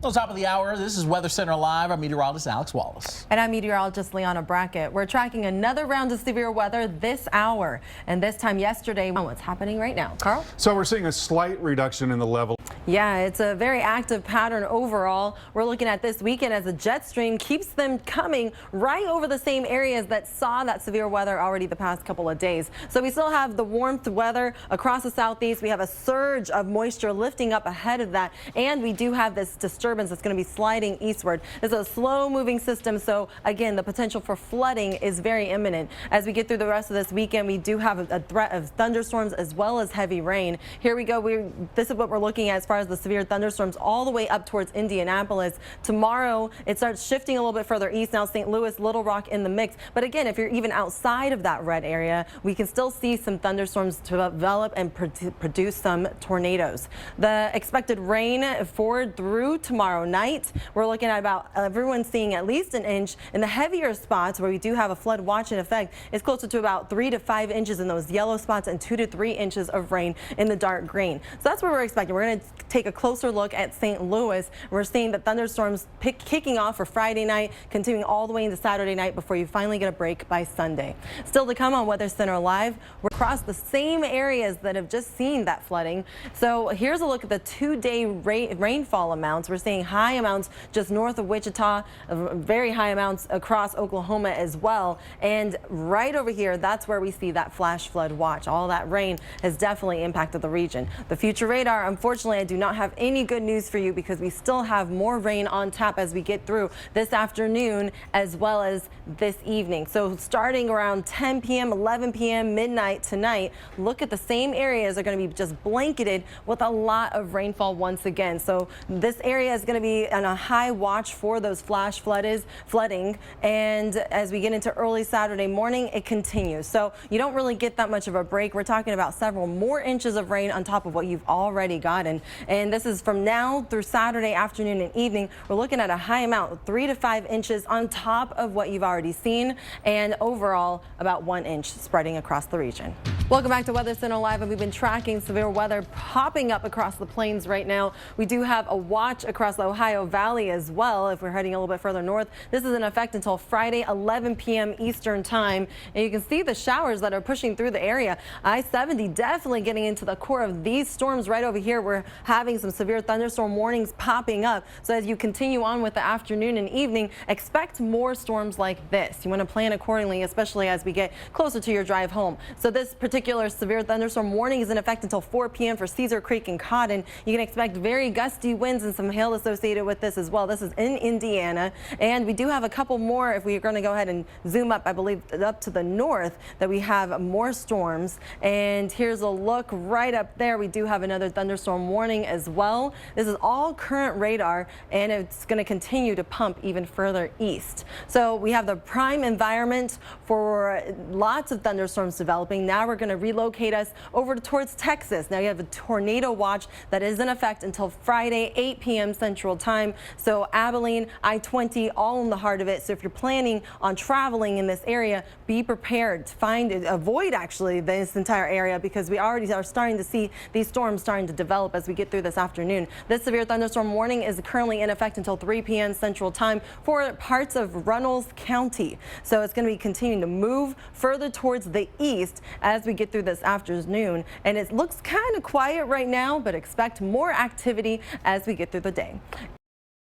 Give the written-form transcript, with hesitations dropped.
On top of the hour, this is Weather Center Live. I'm meteorologist Alex Wallace. And I'm meteorologist Liana Brackett. We're tracking another round of severe weather this hour. And this time yesterday, what's happening right now? Carl? So we're seeing a slight reduction in the level. Yeah, it's a very active pattern overall. We're looking at this weekend as a jet stream keeps them coming right over the same areas that saw that severe weather already the past couple of days. So we still have the warmth weather across the southeast. We have a surge of moisture lifting up ahead of that. And we do have this disturbance that's going to be sliding eastward. It's a slow moving system. So again, the potential for flooding is very imminent. As we get through the rest of this weekend, we do have a threat of thunderstorms as well as heavy rain. Here we go. This is what we're looking at as far as the severe thunderstorms all the way up towards Indianapolis. Tomorrow, it starts shifting a little bit further east. Now St. Louis, Little Rock in the mix. But again, if you're even outside of that red area, we can still see some thunderstorms develop and produce some tornadoes. The expected rain forward through tomorrow night, we're looking at about everyone seeing at least an inch. In the heavier spots where we do have a flood watch in effect, it's closer to about 3 to 5 inches in those yellow spots and 2 to 3 inches of rain in the dark green. So that's what we're expecting. We're going to take a closer look at St. Louis. We're seeing the thunderstorms kicking off for Friday night, continuing all the way into Saturday night before you finally get a break by Sunday. Still to come on Weather Center Live, we're across the same areas that have just seen that flooding. So here's a look at the 2-day rainfall amounts. We're seeing high amounts just north of Wichita, very high amounts across Oklahoma as well. And right over here, that's where we see that flash flood watch. All that rain has definitely impacted the region. The future radar, unfortunately, I do not have any good news for you because we still have more rain on tap as we get through this afternoon as well as this evening. So starting around 10 p.m., 11 p.m., midnight tonight, look at the same areas are going to be just blanketed with a lot of rainfall once again. So this area is going to be on a high watch for those flash flooding. And as we get into early Saturday morning, it continues. So you don't really get that much of a break. We're talking about several more inches of rain on top of what you've already gotten. And this is from now through Saturday afternoon and evening. We're looking at a high amount, 3 to 5 inches on top of what you've already seen. And overall, about 1 inch spreading across the region. Welcome back to Weather Center Live, and we've been tracking severe weather popping up across the plains right now. We do have a watch across the Ohio Valley as well if we're heading a little bit further north. This is in effect until Friday, 11 p.m. Eastern time. And you can see the showers that are pushing through the area. I-70 definitely getting into the core of these storms right over here. We're having some severe thunderstorm warnings popping up. So as you continue on with the afternoon and evening, expect more storms like this. You want to plan accordingly, especially as we get closer to your drive home. So this particular severe thunderstorm warning is in effect until 4 p.m. for Cedar Creek and Cotton. You can expect very gusty winds and some hail associated with this as well. This is in Indiana, and we do have a couple more if we're going to go ahead and zoom up, I believe, up to the north, that we have more storms. And here's a look right up there. We do have another thunderstorm warning as well. This is all current radar, and it's going to continue to pump even further east. So we have the prime environment for lots of thunderstorms developing. Now we're going to relocate us over towards Texas. Now you have a tornado watch that is in effect until Friday, 8 p.m. Central Time. So Abilene, I-20, all in the heart of it. So if you're planning on traveling in this area, be prepared to avoid actually this entire area, because we already are starting to see these storms starting to develop as we get through this afternoon. This severe thunderstorm warning is currently in effect until 3 p.m. Central Time for parts of Runnels County. So it's going to be continuing to move further towards the east as we get through this afternoon. And it looks kind of quiet right now, but expect more activity as we get through the day.